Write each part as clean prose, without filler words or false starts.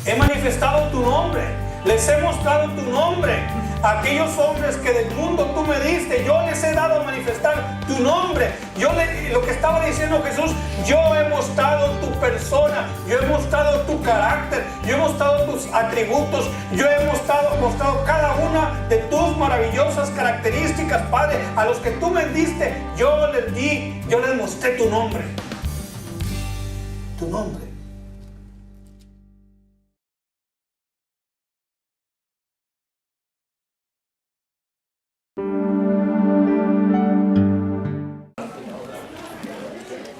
He manifestado tu nombre. Les he mostrado tu nombre. A aquellos hombres que del mundo tú me diste, yo les he dado a manifestar tu nombre. Lo que estaba diciendo Jesús, yo he mostrado tu persona, yo he mostrado tu carácter, yo he mostrado tus atributos, yo he mostrado cada una de tus maravillosas características, Padre. A los que tú me diste, yo les mostré tu nombre. Tu nombre.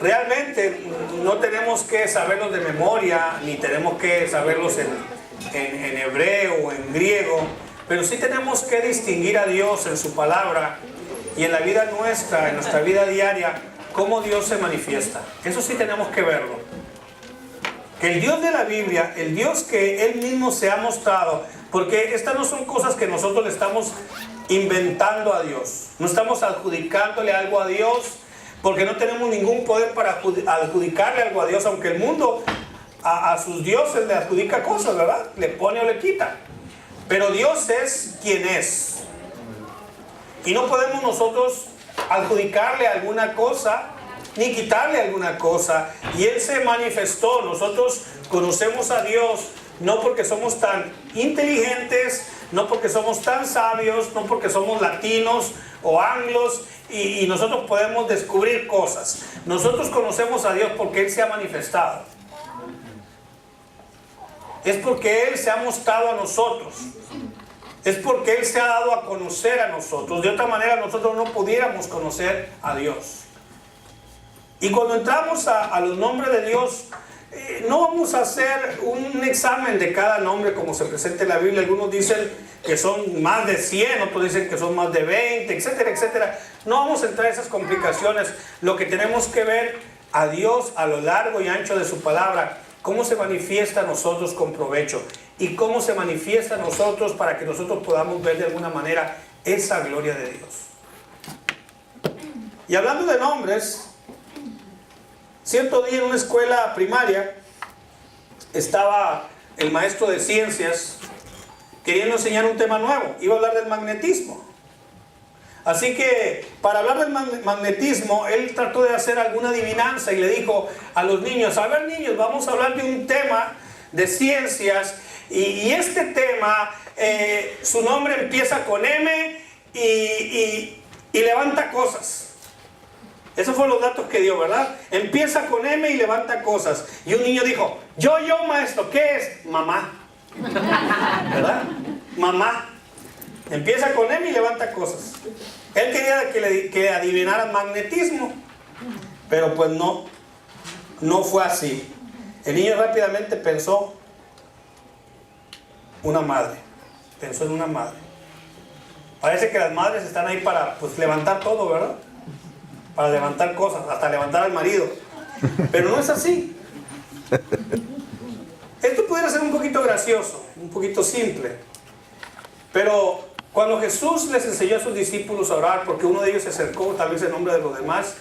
Realmente no tenemos que saberlos de memoria, ni tenemos que saberlos en hebreo o en griego, pero sí tenemos que distinguir a Dios en su palabra y en la vida nuestra, en nuestra vida diaria, cómo Dios se manifiesta. Eso sí tenemos que verlo. Que el Dios de la Biblia, el Dios que Él mismo se ha mostrado, porque estas no son cosas que nosotros le estamos inventando a Dios, no estamos adjudicándole algo a Dios, porque no tenemos ningún poder para adjudicarle algo a Dios, aunque el mundo a sus dioses le adjudica cosas, ¿verdad? Le pone o le quita. Pero Dios es quien es. Y no podemos nosotros adjudicarle alguna cosa, ni quitarle alguna cosa. Y Él se manifestó. Nosotros conocemos a Dios no porque somos tan inteligentes, no porque somos tan sabios, no porque somos latinos o anglos, y nosotros podemos descubrir cosas. Nosotros conocemos a Dios porque Él se ha manifestado. Es porque Él se ha mostrado a nosotros. Es porque Él se ha dado a conocer a nosotros. De otra manera nosotros no pudiéramos conocer a Dios. Y cuando entramos a los nombres de Dios, no vamos a hacer un examen de cada nombre como se presenta en la Biblia. Algunos dicen que son más de 100, otros dicen que son más de 20, etcétera, etcétera. No vamos a entrar en esas complicaciones. Lo que tenemos que ver a Dios a lo largo y ancho de su palabra, cómo se manifiesta a nosotros con provecho y cómo se manifiesta a nosotros para que nosotros podamos ver de alguna manera esa gloria de Dios. Y hablando de nombres, cierto día en una escuela primaria estaba el maestro de ciencias queriendo enseñar un tema nuevo. Iba a hablar del magnetismo. Así que para hablar del magnetismo, él trató de hacer alguna adivinanza y le dijo a los niños: a ver, niños, vamos a hablar de un tema de ciencias, y este tema, su nombre empieza con M y levanta cosas. Esos fueron los datos que dio, ¿verdad? Empieza con M y levanta cosas. Y un niño dijo: yo, maestro, ¿qué es? Mamá. ¿Verdad? Mamá. Empieza con M y levanta cosas. Él quería que adivinara magnetismo, pero pues no fue así. El niño rápidamente pensó una madre. Pensó en una madre. Parece que las madres están ahí para levantar todo, ¿verdad? Para levantar cosas, hasta levantar al marido. Pero no es así. Esto pudiera ser un poquito gracioso, un poquito simple. Pero cuando Jesús les enseñó a sus discípulos a orar, porque uno de ellos se acercó, tal vez en nombre de los demás,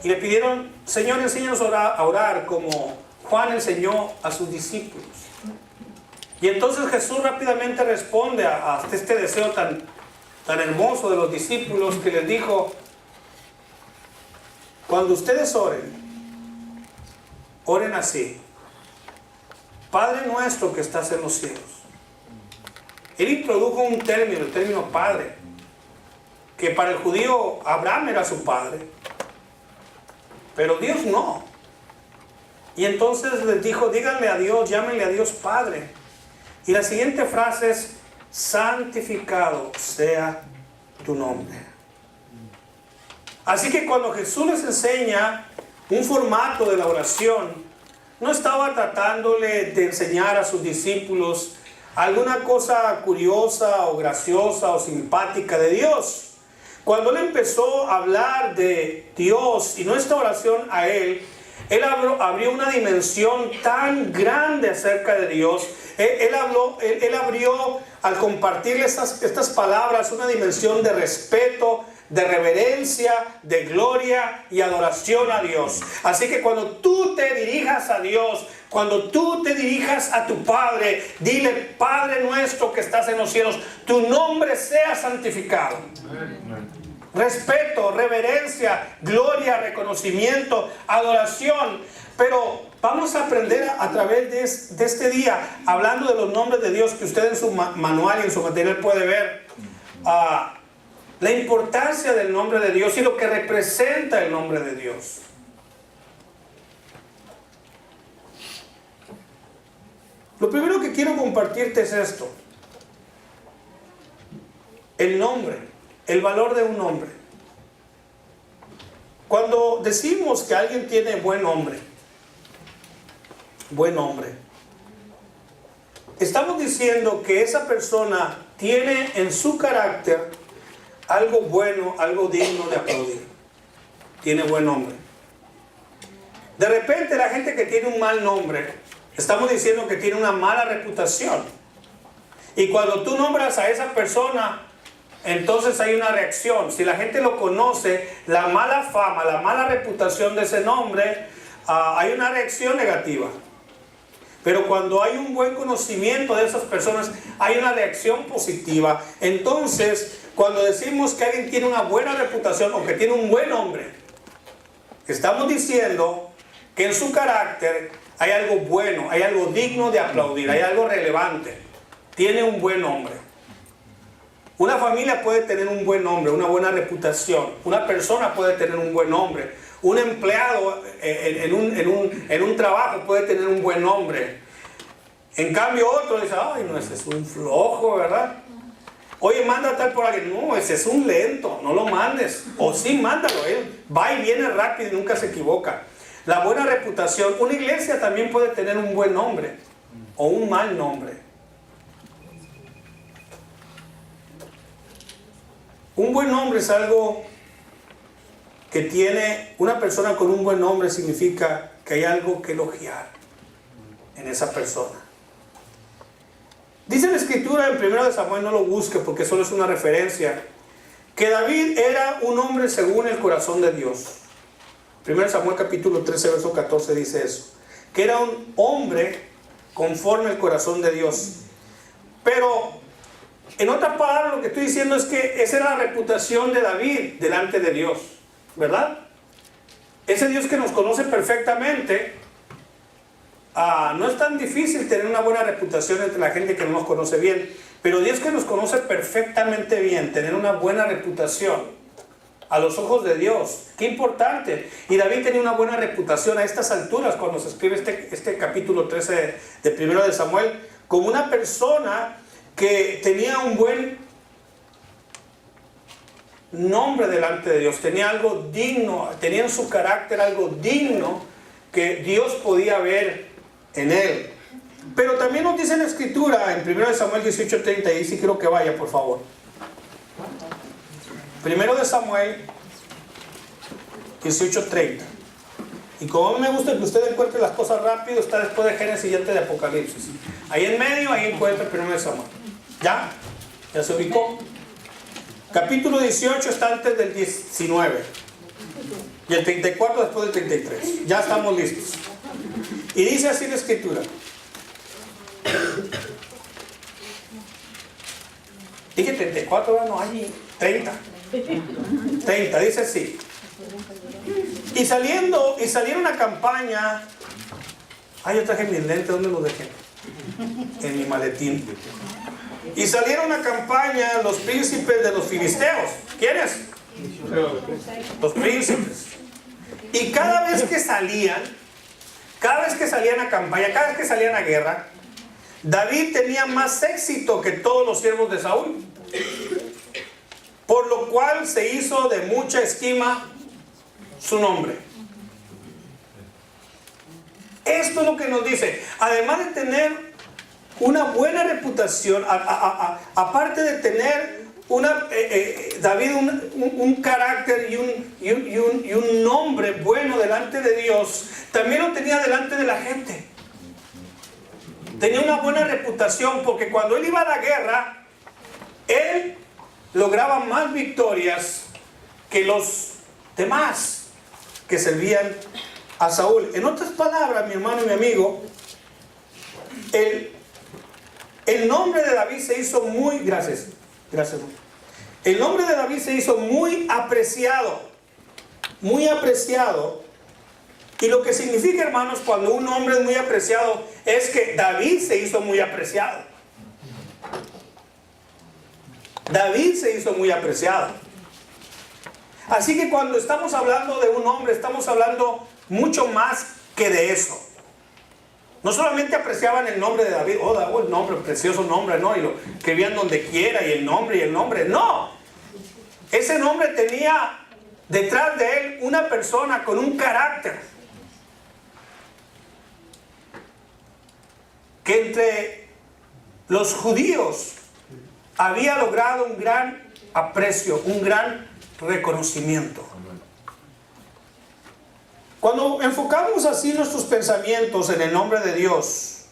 y le pidieron: Señor, enséñanos a orar como Juan enseñó a sus discípulos. Y entonces Jesús rápidamente responde a este deseo tan hermoso de los discípulos, que les dijo: cuando ustedes oren así: Padre nuestro que estás en los cielos. Él introdujo un término, el término Padre, que para el judío Abraham era su padre, pero Dios no. Y entonces les dijo: díganle a Dios, llámenle a Dios Padre. Y la siguiente frase es: santificado sea tu nombre. Así que cuando Jesús les enseña un formato de la oración, no estaba tratándole de enseñar a sus discípulos alguna cosa curiosa o graciosa o simpática de Dios. Cuando Él empezó a hablar de Dios y nuestra oración a Él abrió una dimensión tan grande acerca de Dios. Él abrió, al compartirle estas palabras, una dimensión de respeto, de reverencia, de gloria y adoración a Dios. Así que cuando tú te dirijas a Dios, cuando tú te dirijas a tu Padre, dile: Padre nuestro que estás en los cielos, tu nombre sea santificado. Respeto, reverencia, gloria, reconocimiento, adoración. Pero vamos a aprender a través de este día, hablando de los nombres de Dios, que usted en su manual y en su material puede ver, la importancia del nombre de Dios y lo que representa el nombre de Dios. Lo primero que quiero compartirte es esto: el nombre, el valor de un nombre. Cuando decimos que alguien tiene buen nombre, estamos diciendo que esa persona tiene en su carácter algo bueno, algo digno de aplaudir. Tiene buen nombre. De repente la gente que tiene un mal nombre, estamos diciendo que tiene una mala reputación. Y cuando tú nombras a esa persona, entonces hay una reacción. Si la gente lo conoce, la mala fama, la mala reputación de ese nombre, hay una reacción negativa. Pero cuando hay un buen conocimiento de esas personas, hay una reacción positiva. Entonces, cuando decimos que alguien tiene una buena reputación o que tiene un buen nombre, estamos diciendo que en su carácter hay algo bueno, hay algo digno de aplaudir, hay algo relevante. Tiene un buen nombre. Una familia puede tener un buen nombre, una buena reputación. Una persona puede tener un buen nombre. Un empleado en un trabajo puede tener un buen nombre. En cambio otro dice: ay, no, ese es un flojo, ¿verdad? Oye, manda tal por alguien. No, ese es un lento, no lo mandes. O sí, mándalo, él va y viene rápido y nunca se equivoca. La buena reputación. Una iglesia también puede tener un buen nombre o un mal nombre. Un buen nombre es algo que tiene una persona con un buen nombre. Significa que hay algo que elogiar en esa persona. Dice la escritura en 1 Samuel, no lo busque porque solo es una referencia, que David era un hombre según el corazón de Dios. 1 Samuel capítulo 13 verso 14 dice eso, que era un hombre conforme al corazón de Dios. Pero en otras palabras, lo que estoy diciendo es que esa era la reputación de David delante de Dios, ¿verdad? Ese Dios que nos conoce perfectamente. No es tan difícil tener una buena reputación entre la gente que no nos conoce bien, pero Dios que nos conoce perfectamente bien, tener una buena reputación a los ojos de Dios, qué importante. Y David tenía una buena reputación a estas alturas cuando se escribe este capítulo 13 de 1 de Samuel, como una persona que tenía un buen nombre delante de Dios, tenía algo digno, tenía en su carácter algo digno que Dios podía ver en él. Pero también nos dice en la escritura en 1 Samuel 18:30, y si quiero que vaya por favor. 1 Samuel 18:30. Y como a mí me gusta que usted encuentre las cosas rápido, está después de Génesis y antes de Apocalipsis. Ahí en medio, ahí encuentra 1 Samuel. ¿Ya? ¿Ya se ubicó? Capítulo 18 está antes del 19. Y el 34 después del 33. Ya estamos listos. Y dice así la escritura. Dije 34, no hay 30. 30, dice así. Y salieron a campaña. Ay, yo traje mis lentes, ¿dónde los dejé? En mi maletín. Y salieron a campaña los príncipes de los filisteos. ¿Quiénes? Los príncipes. Y cada vez que salían a campaña, cada vez que salían a guerra, David tenía más éxito que todos los siervos de Saúl. Por lo cual se hizo de mucha estima su nombre. Esto es lo que nos dice. Además de tener una buena reputación, aparte de tener David un carácter y un nombre bueno delante de Dios, también lo tenía delante de la gente. Tenía una buena reputación porque cuando él iba a la guerra, él lograba más victorias que los demás que servían a Saúl. En otras palabras, mi hermano y mi amigo, el nombre de David se hizo muy, gracias, el nombre de David se hizo muy apreciado, y lo que significa, hermanos, cuando un nombre es muy apreciado, es que David se hizo muy apreciado. David se hizo muy apreciado. Así que cuando estamos hablando de un hombre, estamos hablando mucho más que de eso. No solamente apreciaban el nombre de David, el nombre, precioso nombre, ¿no? Y lo escribían donde quiera, y el nombre, no. Ese nombre tenía detrás de él una persona con un carácter que entre los judíos había logrado un gran aprecio, un gran reconocimiento. Cuando enfocamos así nuestros pensamientos en el nombre de Dios,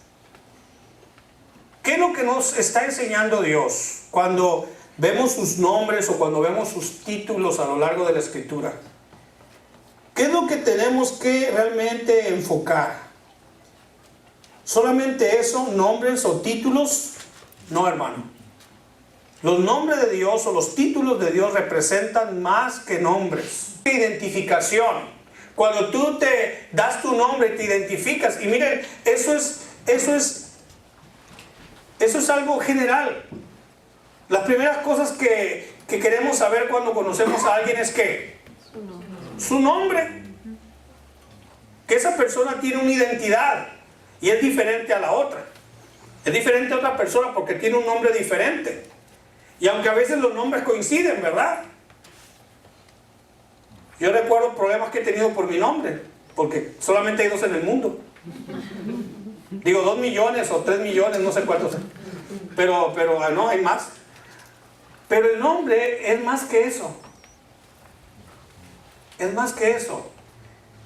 ¿qué es lo que nos está enseñando Dios cuando vemos sus nombres o cuando vemos sus títulos a lo largo de la Escritura? ¿Qué es lo que tenemos que realmente enfocar? ¿Solamente eso, nombres o títulos? No, hermano. Los nombres de Dios o los títulos de Dios representan más que nombres. Identificación. Cuando tú te das tu nombre, te identificas. Y miren, eso es algo general. Las primeras cosas que queremos saber cuando conocemos a alguien es que su nombre. Que esa persona tiene una identidad y es diferente a la otra. Es diferente a otra persona porque tiene un nombre diferente. Y aunque a veces los nombres coinciden, ¿verdad? Yo recuerdo problemas que he tenido por mi nombre, porque solamente hay 2 en el mundo. Digo, 2 millones o 3 millones, no sé cuántos. Pero no, hay más. Pero el nombre es más que eso. Es más que eso.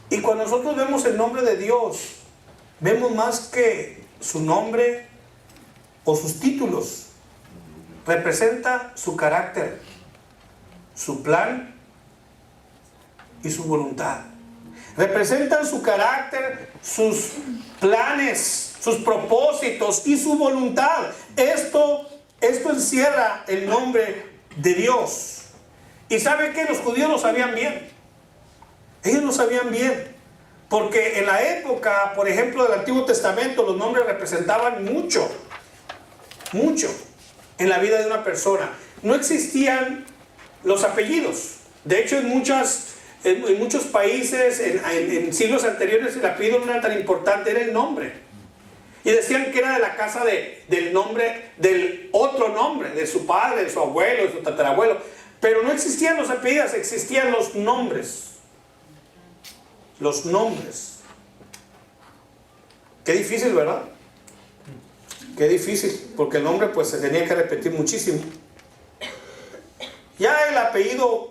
Y cuando nosotros vemos el nombre de Dios, vemos más que su nombre o sus títulos. Representa su carácter, su plan y su voluntad. Representan su carácter, sus planes, sus propósitos y su voluntad. Esto encierra el nombre de Dios. ¿Y sabe qué? Los judíos lo sabían bien. Ellos lo sabían bien. Porque en la época, por ejemplo, del Antiguo Testamento, los nombres representaban mucho en la vida de una persona. No existían los apellidos. De hecho, en muchos países, en siglos anteriores, el apellido no era tan importante, era el nombre. Y decían que era de la casa del nombre, del otro nombre, de su padre, de su abuelo, de su tatarabuelo. Pero no existían los apellidos, existían los nombres. Los nombres. Qué difícil, ¿verdad? Qué difícil, porque el nombre pues se tenía que repetir muchísimo. Ya el apellido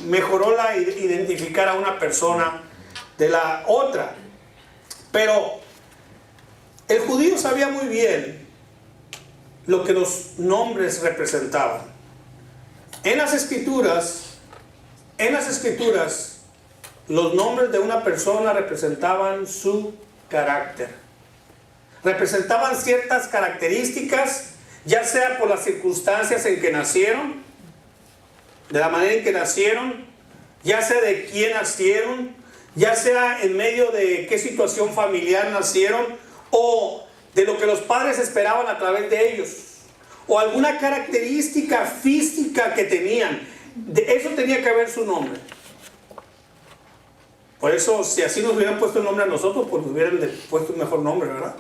mejoró la identificar a una persona de la otra. Pero el judío sabía muy bien lo que los nombres representaban. En las escrituras, los nombres de una persona representaban su carácter. Representaban ciertas características, ya sea por las circunstancias en que nacieron, de la manera en que nacieron, ya sea de quién nacieron, ya sea en medio de qué situación familiar nacieron, o de lo que los padres esperaban a través de ellos, o alguna característica física que tenían. De eso tenía que haber su nombre. Por eso, si así nos hubieran puesto el nombre a nosotros, pues nos hubieran puesto un mejor nombre, ¿verdad?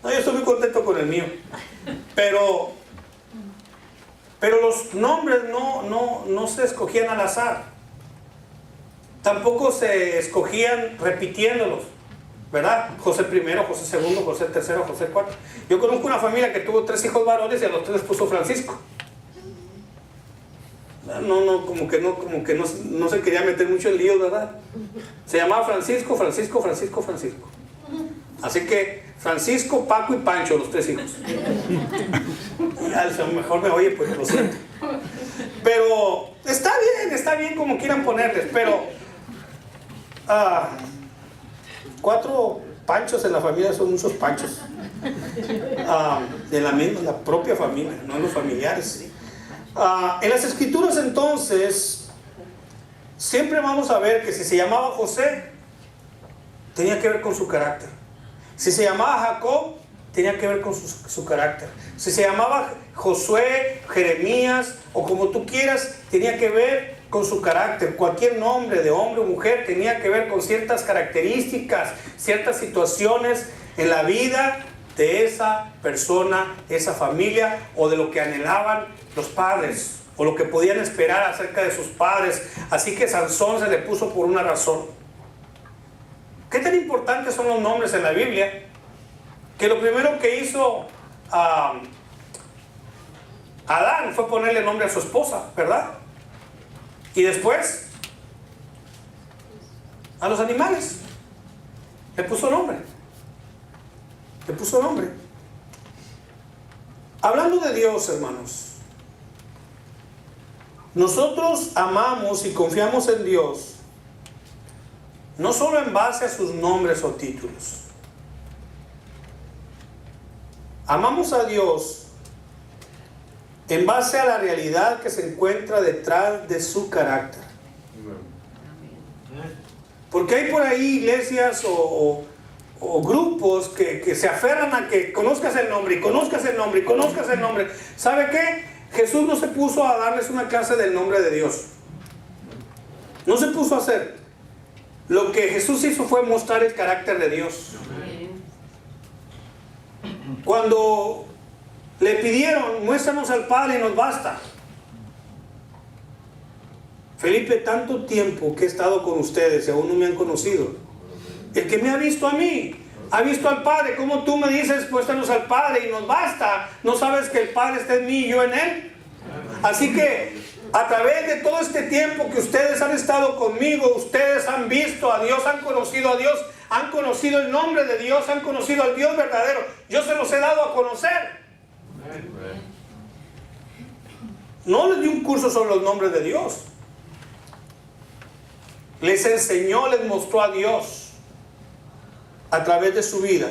No, yo estoy muy contento con el mío. Pero los nombres no se escogían al azar. Tampoco se escogían repitiéndolos, ¿verdad? José I, José II, José III, José IV. Yo conozco una familia que tuvo 3 hijos varones y a los 3 les puso Francisco. Como que no se quería meter mucho en lío, ¿verdad? Se llamaba Francisco. Así que Francisco, Paco y Pancho, los 3 hijos. Y a lo mejor me oye, pues lo siento. Pero está bien como quieran ponerles, pero 4 Panchos en la familia son muchos Panchos. De la propia familia, no los familiares. En las escrituras entonces, siempre vamos a ver que si se llamaba José, tenía que ver con su carácter. Si se llamaba Jacob, tenía que ver con su carácter. Si se llamaba Josué, Jeremías o como tú quieras, tenía que ver con su carácter. Cualquier nombre de hombre o mujer tenía que ver con ciertas características, ciertas situaciones en la vida de esa persona, esa familia, o de lo que anhelaban los padres, o lo que podían esperar acerca de sus padres. Así que Sansón se le puso por una razón. ¿Qué tan importantes son los nombres en la Biblia? Que lo primero que hizo Adán fue ponerle nombre a su esposa, ¿verdad? Y después a los animales le puso nombre. Le puso nombre. Hablando de Dios, hermanos, nosotros amamos y confiamos en Dios no solo en base a sus nombres o títulos. Amamos a Dios en base a la realidad que se encuentra detrás de su carácter. Porque hay por ahí iglesias o grupos que se aferran a que conozcas el nombre y conozcas el nombre y conozcas el nombre. ¿Sabe qué? Jesús no se puso a darles una clase del nombre de Dios. No se puso a hacer. Lo que Jesús hizo fue mostrar el carácter de Dios. Cuando le pidieron, muéstranos al Padre y nos basta. Felipe, tanto tiempo que he estado con ustedes y aún no me han conocido. El que me ha visto a mí, ha visto al Padre. ¿Cómo tú me dices, muéstranos al Padre y nos basta? ¿No sabes que el Padre está en mí y yo en Él? Así que a través de todo este tiempo que ustedes han estado conmigo, ustedes han visto a Dios, han conocido a Dios, han conocido el nombre de Dios, han conocido al Dios verdadero. Yo se los he dado a conocer. No les di un curso sobre los nombres de Dios. Les enseñó, les mostró a Dios a través de su vida.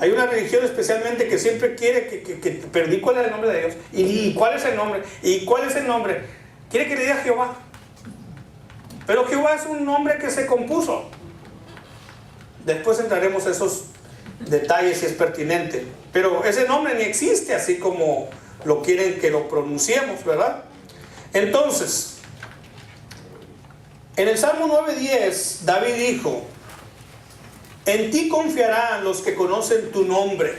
Hay una religión especialmente que siempre quiere que perdí cuál es el nombre de Dios. ¿Y cuál es el nombre? ¿Y cuál es el nombre? Quiere que le diga Jehová. Pero Jehová es un nombre que se compuso. Después entraremos a esos detalles si es pertinente. Pero ese nombre ni existe así como lo quieren que lo pronunciemos, ¿verdad? Entonces, en el Salmo 9:10, David dijo: en ti confiarán los que conocen tu nombre.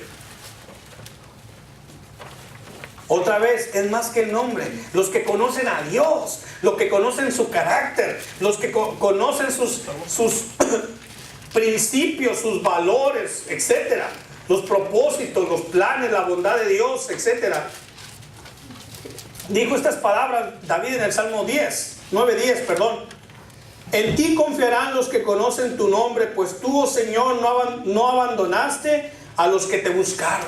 Otra vez, es más que el nombre. Los que conocen a Dios, los que conocen su carácter, los que conocen sus principios, sus valores, etc. Los propósitos, los planes, la bondad de Dios, etc. Dijo estas palabras David en el Salmo 9:10, perdón. En ti confiarán los que conocen tu nombre, pues tú, oh Señor, no abandonaste a los que te buscaron.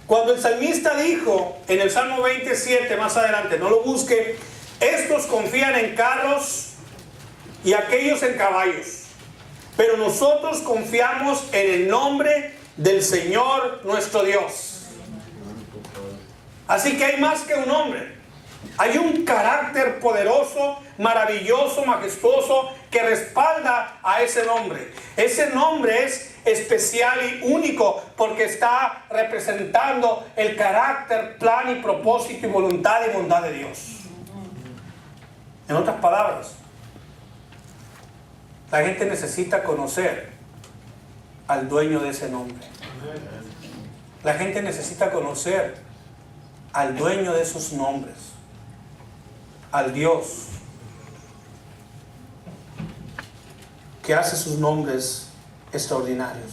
Cuando el salmista dijo en el Salmo 27, más adelante, no lo busque, estos confían en carros y aquellos en caballos, pero nosotros confiamos en el nombre del Señor nuestro Dios. Así que hay más que un nombre. Hay un carácter poderoso, maravilloso, majestuoso que respalda a ese nombre. Ese nombre es especial y único porque está representando el carácter, plan y propósito y voluntad y bondad de Dios. En otras palabras, la gente necesita conocer al dueño de ese nombre. La gente necesita conocer al dueño de esos nombres, al Dios que hace sus nombres extraordinarios.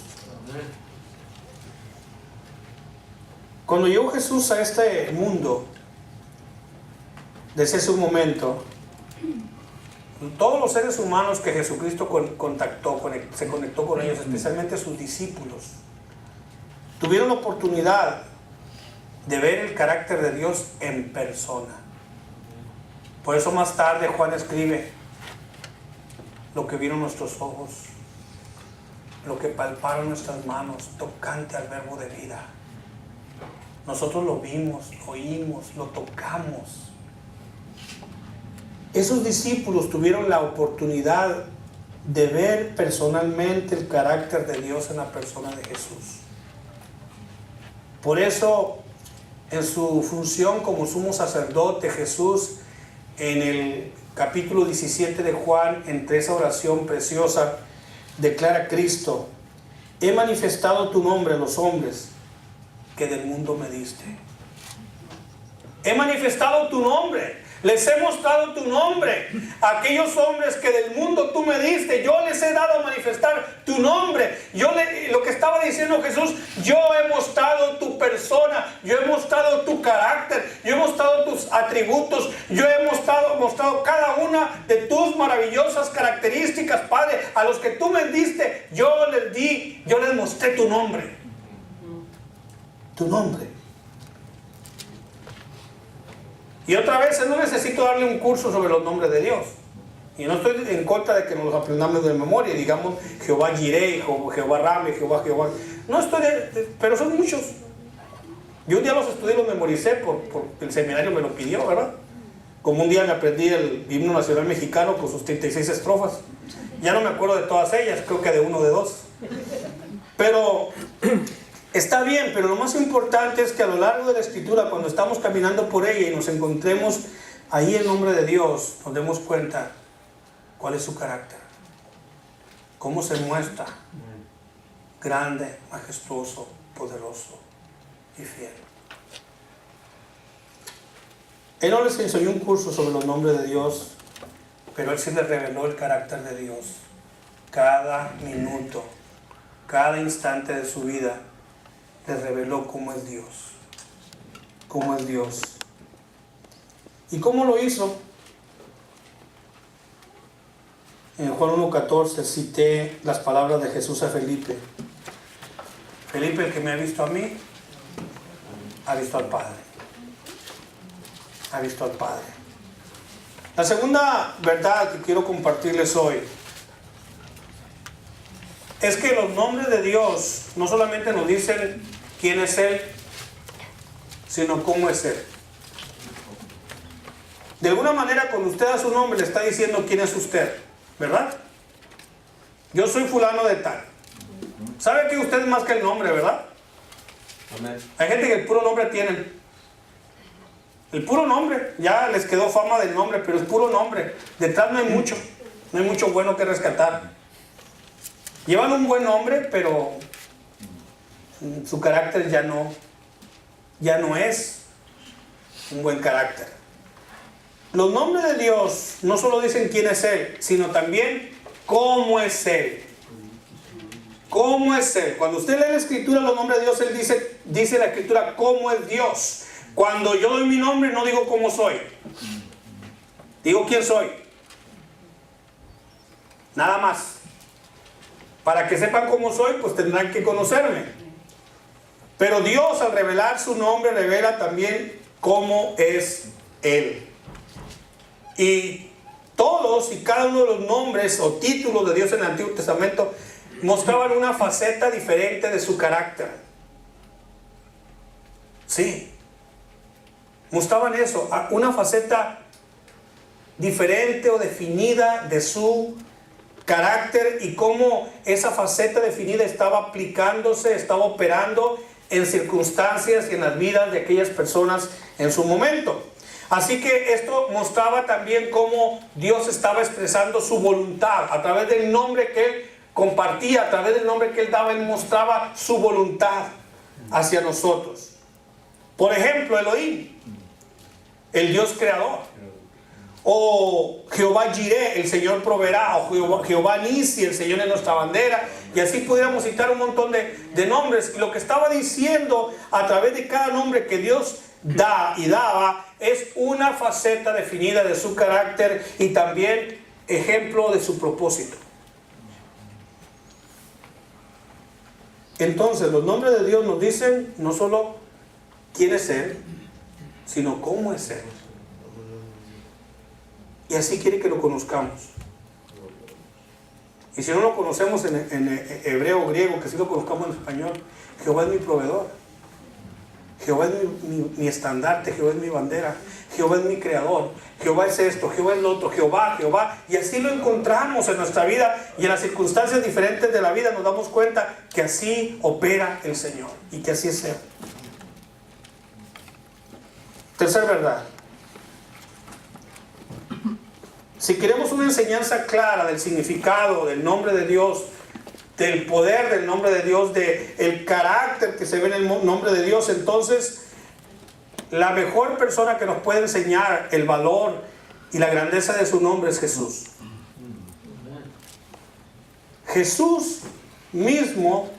Cuando llegó Jesús a este mundo, desde ese momento, todos los seres humanos que Jesucristo se conectó con ellos, especialmente sus discípulos, tuvieron la oportunidad de ver el carácter de Dios en persona. Por eso más tarde Juan escribe: lo que vieron nuestros ojos, lo que palparon nuestras manos, tocante al verbo de vida. Nosotros lo vimos, lo oímos, lo tocamos. Esos discípulos tuvieron la oportunidad de ver personalmente el carácter de Dios en la persona de Jesús. Por eso, en su función como sumo sacerdote, Jesús, en el capítulo 17 de Juan, entre esa oración preciosa, declara Cristo: he manifestado tu nombre a los hombres que del mundo me diste. He manifestado tu nombre. Les he mostrado tu nombre a aquellos hombres que del mundo tú me diste. Yo les he dado a manifestar tu nombre. Lo que estaba diciendo Jesús: yo he mostrado tu persona, yo he mostrado tu carácter, yo he mostrado tus atributos, yo he mostrado cada una de tus maravillosas características, Padre. A los que tú me diste, yo les mostré tu nombre. Tu nombre. Y otra vez, no necesito darle un curso sobre los nombres de Dios. Y no estoy en contra de que nos los aprendamos de memoria. Digamos Jehová Jireh, Jehová Rame, Jehová. No estoy pero son muchos. Yo un día los estudié y los memoricé porque el seminario me lo pidió, ¿verdad? Como un día me aprendí el himno nacional mexicano con sus 36 estrofas. Ya no me acuerdo de todas ellas, creo que de uno o de dos. Pero está bien, pero lo más importante es que a lo largo de la Escritura, cuando estamos caminando por ella y nos encontremos ahí el nombre de Dios, nos demos cuenta cuál es su carácter, cómo se muestra: grande, majestuoso, poderoso y fiel. Él no les enseñó un curso sobre los nombres de Dios, pero Él sí les reveló el carácter de Dios. Cada minuto, cada instante de su vida, les reveló cómo es Dios. Cómo es Dios. ¿Y cómo lo hizo? En Juan 1:14 cité las palabras de Jesús a Felipe. Felipe, el que me ha visto a mí, ha visto al Padre. Ha visto al Padre. La segunda verdad que quiero compartirles hoy es que los nombres de Dios no solamente nos dicen quién es Él, sino cómo es Él. De alguna manera, cuando usted da su nombre, le está diciendo quién es usted, ¿verdad? Yo soy fulano de tal. ¿Sabe que usted es más que el nombre, verdad? Amén. Hay gente que el puro nombre tienen. El puro nombre, ya les quedó fama del nombre, pero es puro nombre. Detrás no hay mucho bueno que rescatar. Llevan un buen nombre, pero su carácter ya no es un buen carácter. Los nombres de Dios no solo dicen quién es Él, sino también cómo es Él. ¿Cómo es Él? Cuando usted lee la Escritura, los nombres de Dios, Él dice la Escritura cómo es Dios. Cuando yo doy mi nombre, no digo cómo soy. Digo quién soy. Nada más. Para que sepan cómo soy, pues tendrán que conocerme. Pero Dios, al revelar su nombre, revela también cómo es Él. Y todos y cada uno de los nombres o títulos de Dios en el Antiguo Testamento mostraban una faceta diferente de su carácter. Sí. Mostraban eso, una faceta diferente o definida de su carácter y cómo esa faceta definida estaba aplicándose, estaba operando en circunstancias y en las vidas de aquellas personas en su momento. Así que esto mostraba también cómo Dios estaba expresando su voluntad a través del nombre que Él compartía, a través del nombre que Él daba. Él mostraba su voluntad hacia nosotros. Por ejemplo, Elohim, el Dios creador. O Jehová Jireh, el Señor proveerá. O Jehová Nisi, el Señor es nuestra bandera. Y así pudiéramos citar un montón de nombres. Y lo que estaba diciendo a través de cada nombre que Dios da y daba es una faceta definida de su carácter y también ejemplo de su propósito. Entonces los nombres de Dios nos dicen no solo quién es Él, sino cómo es Él. Y así quiere que lo conozcamos. Y si no lo conocemos en hebreo o griego, que sí lo conozcamos en español, Jehová es mi proveedor. Jehová es mi estandarte, Jehová es mi bandera, Jehová es mi creador, Jehová es esto, Jehová es lo otro, Jehová, y así lo encontramos en nuestra vida y en las circunstancias diferentes de la vida nos damos cuenta que así opera el Señor y que así es Él. Tercera verdad. Si queremos una enseñanza clara del significado del nombre de Dios, del poder del nombre de Dios, del carácter que se ve en el nombre de Dios, entonces la mejor persona que nos puede enseñar el valor y la grandeza de su nombre es Jesús. Jesús mismo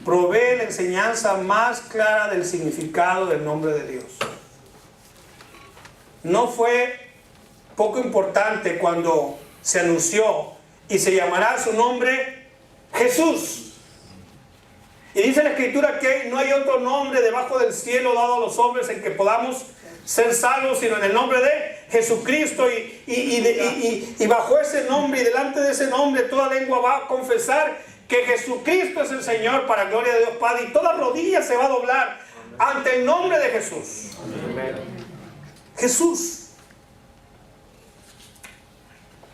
provee la enseñanza más clara del significado del nombre de Dios. No fue poco importante cuando se anunció y se llamará su nombre Jesús. Y dice la Escritura que no hay otro nombre debajo del cielo dado a los hombres en que podamos ser salvos, sino en el nombre de Jesucristo. Y bajo ese nombre y delante de ese nombre toda lengua va a confesar que Jesucristo es el Señor, para gloria de Dios Padre. Y toda rodilla se va a doblar ante el nombre de Jesús. Jesús.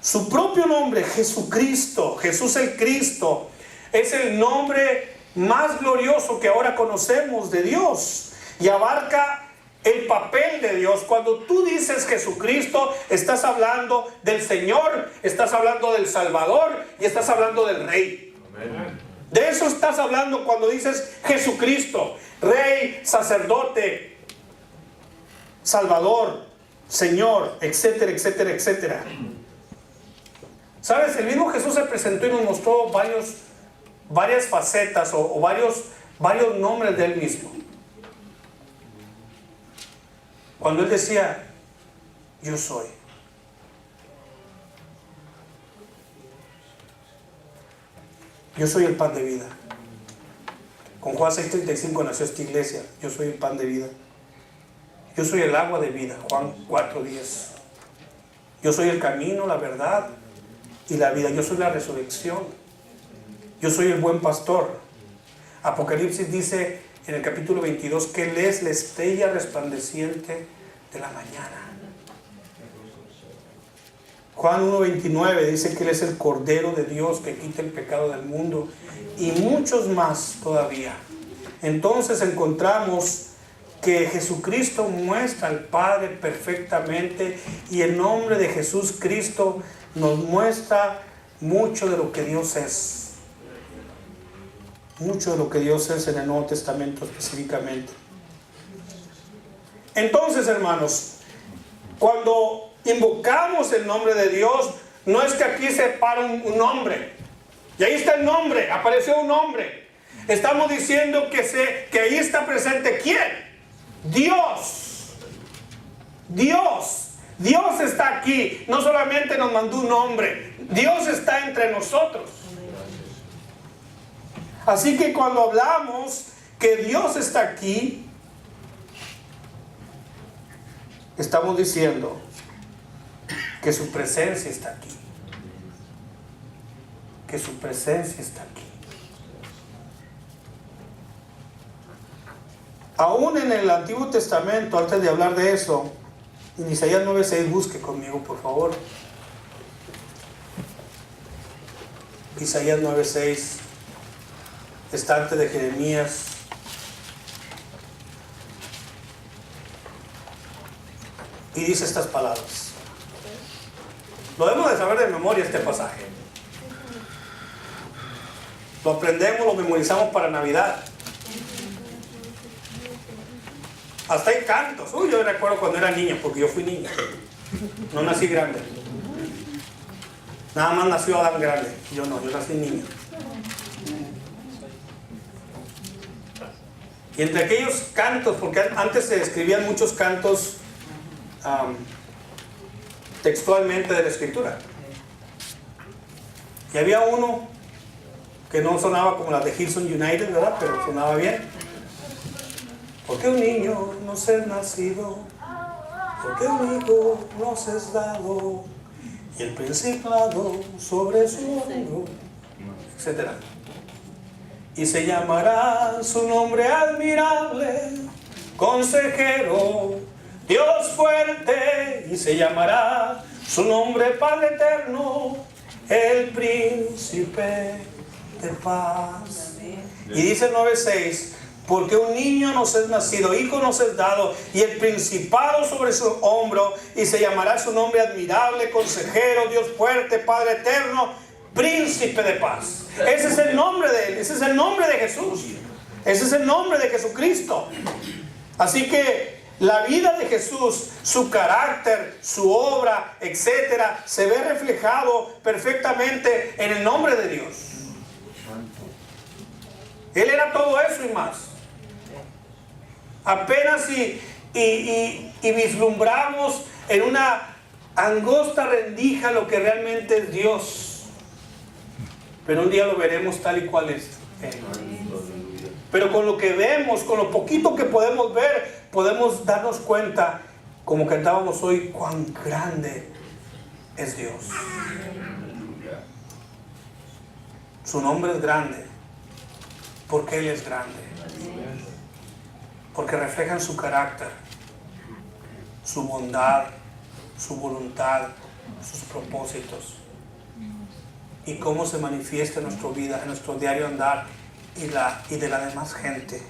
Su propio nombre, Jesucristo, Jesús el Cristo, es el nombre más glorioso que ahora conocemos de Dios y abarca el papel de Dios. Cuando tú dices Jesucristo, estás hablando del Señor, estás hablando del Salvador y estás hablando del Rey. Amén. De eso estás hablando cuando dices Jesucristo, Rey, sacerdote, Salvador, Señor, etcétera, etcétera, etcétera. ¿Sabes? El mismo Jesús se presentó y nos mostró varias facetas o varios nombres de Él mismo. Cuando Él decía, yo soy. Yo soy el pan de vida. Con Juan 6:35 nació esta iglesia. Yo soy el pan de vida. Yo soy el agua de vida. Juan 4:10. Yo soy el camino, la verdad y la vida. Yo soy la resurrección. Yo soy el buen pastor. Apocalipsis dice en el capítulo 22 que Él es la estrella resplandeciente de la mañana. Juan 1:29 dice que Él es el Cordero de Dios que quita el pecado del mundo, y muchos más todavía. Entonces encontramos que Jesucristo muestra al Padre perfectamente, y el nombre de Jesús Cristo nos muestra mucho de lo que Dios es. Mucho de lo que Dios es en el Nuevo Testamento específicamente. Entonces, hermanos, cuando invocamos el nombre de Dios, no es que aquí se para un nombre. Y ahí está el nombre, apareció un nombre. Estamos diciendo que ahí está presente ¿quién? Dios. Dios. Dios está aquí. No solamente nos mandó un nombre, Dios está entre nosotros. Así que cuando hablamos que Dios está aquí, estamos diciendo que su presencia está aquí. Que su presencia está aquí. Aún en el Antiguo Testamento, antes de hablar de eso, en Isaías 9:6, busque conmigo, por favor. Isaías 9:6, está antes de Jeremías. Y dice estas palabras. Lo debemos de saber de memoria este pasaje. Lo aprendemos, lo memorizamos para Navidad. Hasta hay cantos. Yo recuerdo cuando era niño, porque yo fui niño. No nací grande. Nada más nació Adán grande. Yo no, yo nací niño. Y entre aquellos cantos, porque antes se escribían muchos cantos textualmente de la Escritura. Y había uno que no sonaba como la de Hillsong United, ¿verdad? Pero sonaba bien. Porque un niño nos es nacido, porque un hijo nos es dado, y el principado sobre su hombro, etc. Y se llamará su nombre admirable, consejero, Dios fuerte, y se llamará su nombre Padre eterno, el príncipe de paz. Y dice el 9:6, porque un niño nos es nacido, hijo nos es dado, y el principado sobre su hombro, y se llamará su nombre admirable, consejero, Dios fuerte, Padre eterno, príncipe de paz. Ese es el nombre de él, ese es el nombre de Jesús, ese es el nombre de Jesucristo. Así que la vida de Jesús, su carácter, su obra, etcétera, se ve reflejado perfectamente en el nombre de Dios. Él era todo eso y más. Apenas y vislumbramos en una angosta rendija lo que realmente es Dios. Pero un día lo veremos tal y cual es Él. Pero con lo que vemos, con lo poquito que podemos ver, podemos darnos cuenta, como cantábamos hoy, cuán grande es Dios. Su nombre es grande, porque Él es grande. Porque reflejan su carácter, su bondad, su voluntad, sus propósitos. Y cómo se manifiesta en nuestra vida, en nuestro diario andar y de la demás gente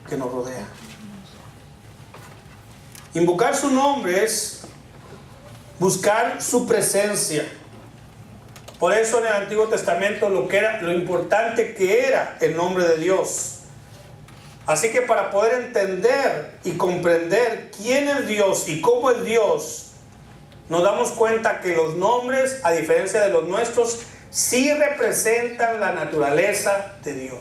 que nos rodea. Invocar su nombre es buscar su presencia. Por eso en el Antiguo Testamento lo importante que era el nombre de Dios. Así que para poder entender y comprender quién es Dios y cómo es Dios, nos damos cuenta que los nombres, a diferencia de los nuestros, sí representan la naturaleza de Dios.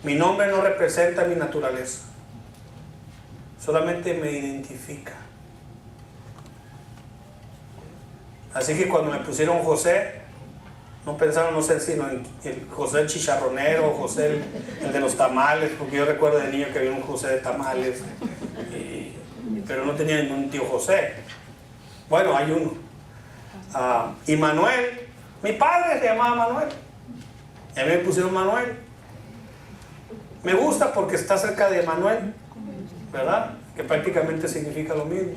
Mi nombre no representa mi naturaleza, solamente me identifica. Así que cuando me pusieron José, no pensaron, no sé, sino en el José el chicharronero, José el de los tamales, porque yo recuerdo de niño que había un José de tamales, pero no tenía ningún tío José. Bueno, hay uno. Y Manuel, mi padre se llamaba Manuel, y a mí me pusieron Manuel. Me gusta porque está cerca de Manuel, ¿verdad? Que prácticamente significa lo mismo,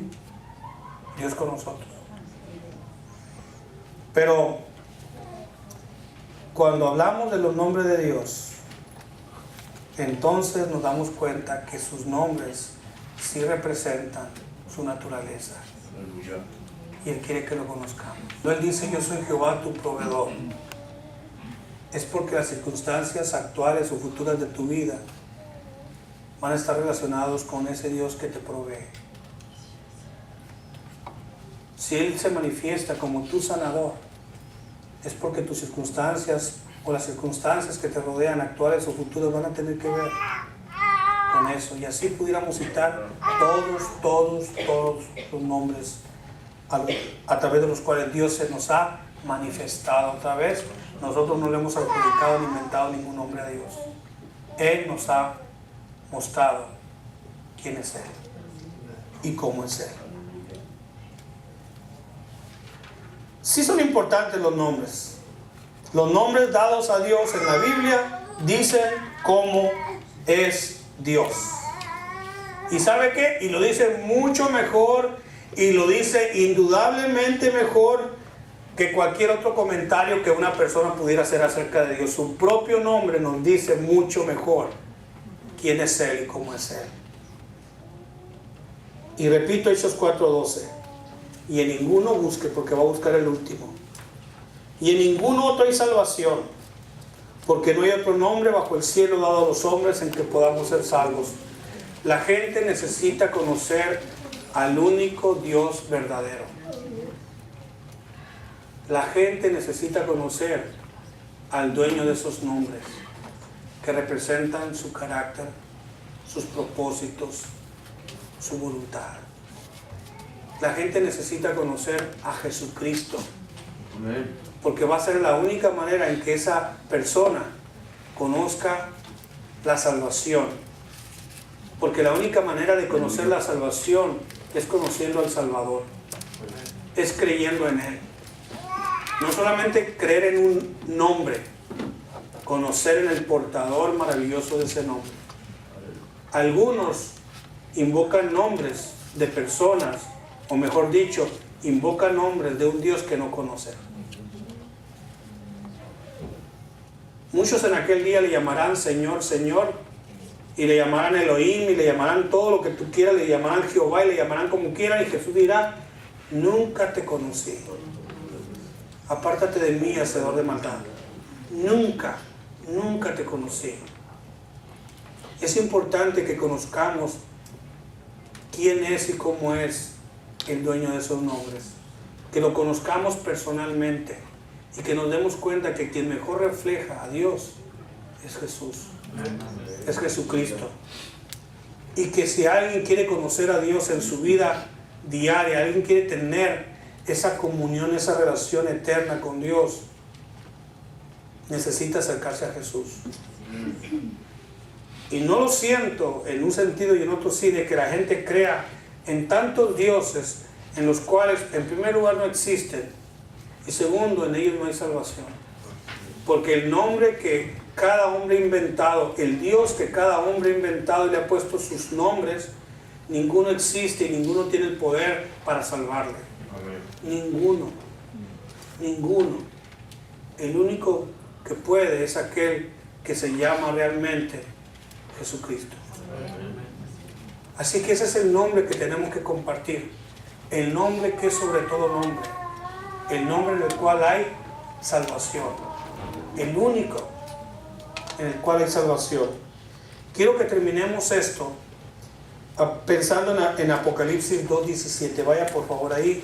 Dios con nosotros. Pero cuando hablamos de los nombres de Dios, entonces nos damos cuenta que sus nombres sí representan su naturaleza. Y Él quiere que lo conozcamos. Él dice, yo soy Jehová tu proveedor. Es porque las circunstancias actuales o futuras de tu vida van a estar relacionados con ese Dios que te provee. Si Él se manifiesta como tu sanador, es porque tus circunstancias o las circunstancias que te rodean, actuales o futuras, van a tener que ver con eso. Y así pudiéramos citar todos los nombres a través de los cuales Dios se nos ha manifestado. Otra vez, nosotros no le hemos adjudicado ni inventado ningún nombre a Dios. Él nos ha mostrado quién es Él y cómo es Él. Sí son importantes los nombres. Los nombres dados a Dios en la Biblia dicen cómo es Dios. ¿Y sabe qué? Y lo dice mucho mejor, y lo dice indudablemente mejor que cualquier otro comentario que una persona pudiera hacer acerca de Dios. Su propio nombre nos dice mucho mejor quién es Él y cómo es Él. Y repito Hechos 4:12. Y en ninguno busque, porque va a buscar el último. Y en ningún otro hay salvación, porque no hay otro nombre bajo el cielo dado a los hombres en que podamos ser salvos. La gente necesita conocer al único Dios verdadero. La gente necesita conocer al dueño de esos nombres, que representan su carácter, sus propósitos, su voluntad. La gente necesita conocer a Jesucristo. Amén. Porque va a ser la única manera en que esa persona conozca la salvación Porque la única manera de conocer la salvación es conociendo al Salvador. Es creyendo en Él. No solamente creer en un nombre, conocer en el portador maravilloso de ese nombre. Algunos invocan nombres de personas, o mejor dicho, invocan nombres de un Dios que no conocen. Muchos en aquel día le llamarán Señor, Señor, y le llamarán Elohim, y le llamarán todo lo que tú quieras, le llamarán Jehová, y le llamarán como quieran, y Jesús dirá: nunca te conocí. Apártate de mí, hacedor de maldad. Nunca, nunca te conocí. Es importante que conozcamos quién es y cómo es el dueño de esos nombres. Que lo conozcamos personalmente y que nos demos cuenta que quien mejor refleja a Dios es Jesús. Es Jesucristo. Y que si alguien quiere conocer a Dios en su vida diaria, alguien quiere tener esa comunión, esa relación eterna con Dios, necesita acercarse a Jesús. Y no lo siento en un sentido y en otro sí, de que la gente crea en tantos dioses en los cuales en primer lugar no existen y segundo, en ellos no hay salvación. Porque el nombre que cada hombre ha inventado, el Dios que cada hombre ha inventado y le ha puesto sus nombres, ninguno existe y ninguno tiene el poder para salvarle. Ninguno. Ninguno. El único que puede es aquel que se llama realmente Jesucristo. Así que ese es el nombre que tenemos que compartir. El nombre que es sobre todo nombre. El nombre en el cual hay salvación. El único en el cual hay salvación. Quiero que terminemos esto pensando en Apocalipsis 2:17. Vaya por favor ahí.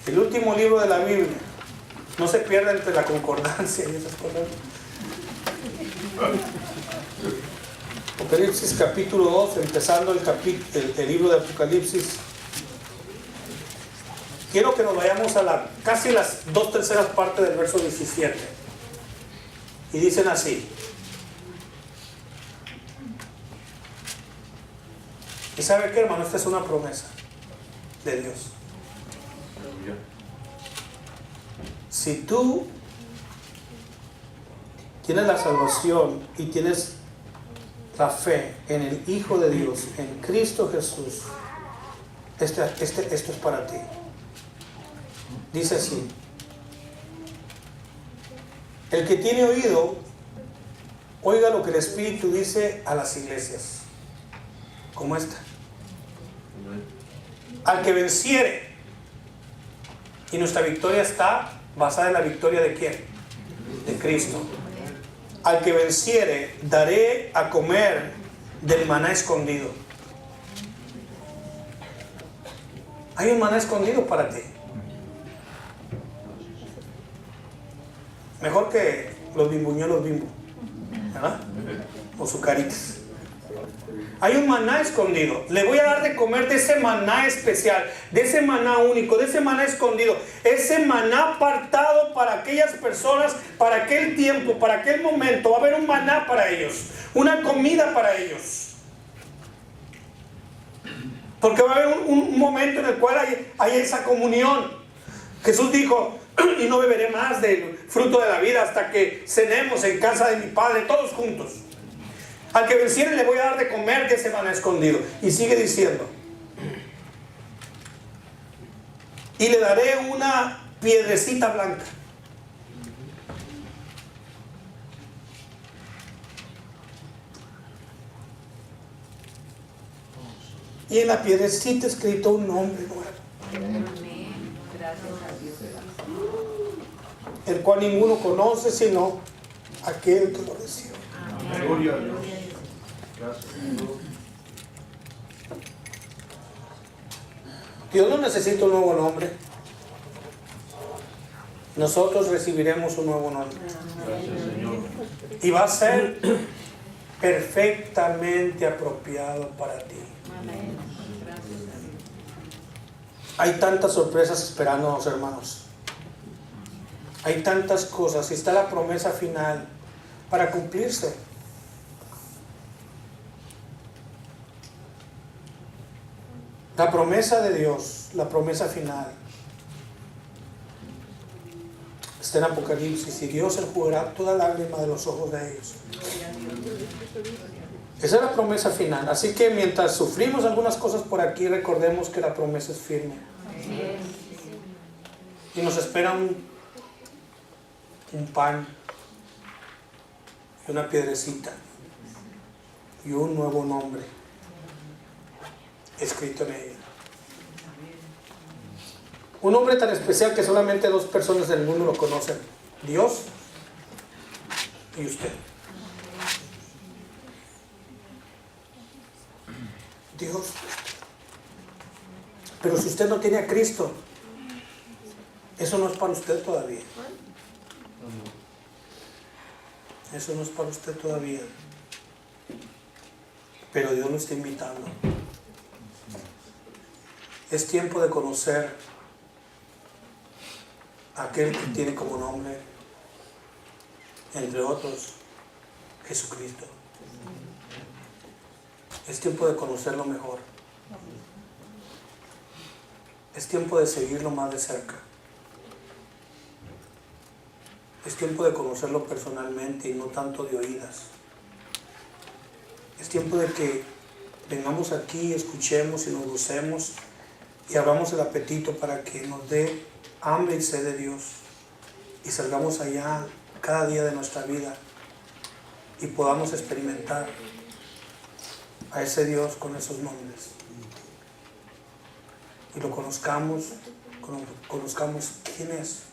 El último libro de la Biblia. No se pierda entre la concordancia y esas cosas. Apocalipsis capítulo 2, empezando el libro de Apocalipsis. Quiero que nos vayamos a casi las 2/3 partes del verso 17. Y dicen así. ¿Y sabe qué, hermano? Esta es una promesa de Dios. Si tú tienes la salvación y tienes la fe en el Hijo de Dios, en Cristo Jesús, esto es para ti. Dice así: el que tiene oído, oiga lo que el Espíritu dice a las iglesias, como esta. Al que venciere, y nuestra victoria está basada en la victoria ¿de quién? De Cristo. Al que venciere, daré a comer del maná escondido. Hay un maná escondido para ti. Mejor que los bimbuñuelos Bimbo, ¿verdad? O Zucaritas. Hay un maná escondido. Le voy a dar de comer de ese maná especial, de ese maná único, de ese maná escondido, ese maná apartado para aquellas personas, para aquel tiempo, para aquel momento. Va a haber un maná para ellos, una comida para ellos. Porque va a haber un momento en el cual hay esa comunión. Jesús dijo: y no beberé más del fruto de la vida hasta que cenemos en casa de mi Padre, todos juntos. Al que venciere le voy a dar de comer de ese maná escondido. Y sigue diciendo: y le daré una piedrecita blanca. Y en la piedrecita escrito un nombre nuevo, el cual ninguno conoce sino aquel que lo recibe. Gloria a Dios. Gracias. Dios no necesita un nuevo nombre. Nosotros recibiremos un nuevo nombre. Gracias, Señor. Y va a ser perfectamente apropiado para ti. Hay tantas sorpresas esperándonos, hermanos. Hay tantas cosas. Y está la promesa final para cumplirse. La promesa de Dios, la promesa final, está en Apocalipsis, y Dios enjugará toda lágrima de los ojos de ellos. Esa es la promesa final. Así que mientras sufrimos algunas cosas por aquí, recordemos que la promesa es firme. Y nos espera un pan y una piedrecita y un nuevo nombre escrito en ella. Un nombre tan especial que solamente 2 personas del mundo lo conocen: Dios y usted. Dios. Pero si usted no tiene a Cristo, eso no es para usted todavía. Eso no es para usted todavía. Pero Dios lo está invitando. Es tiempo de conocer a aquel que tiene como nombre, entre otros, Jesucristo. Es tiempo de conocerlo mejor. Es tiempo de seguirlo más de cerca. Es tiempo de conocerlo personalmente y no tanto de oídas. Es tiempo de que vengamos aquí, escuchemos y nos gocemos y abramos el apetito para que nos dé hambre y sed de Dios y salgamos allá cada día de nuestra vida y podamos experimentar a ese Dios con esos nombres y lo conozcamos quién es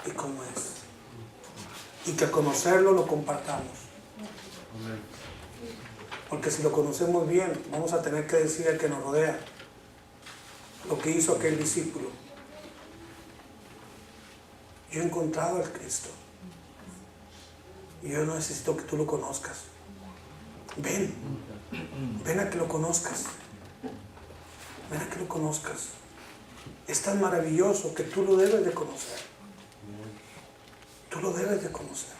y cómo es, y que al conocerlo lo compartamos. Porque si lo conocemos bien, vamos a tener que decir al que nos rodea lo que hizo aquel discípulo: yo he encontrado al Cristo y yo no necesito que tú lo conozcas. Ven a que lo conozcas. Ven a que lo conozcas. Es tan maravilloso que tú lo debes de conocer. Tú lo debes de conocer.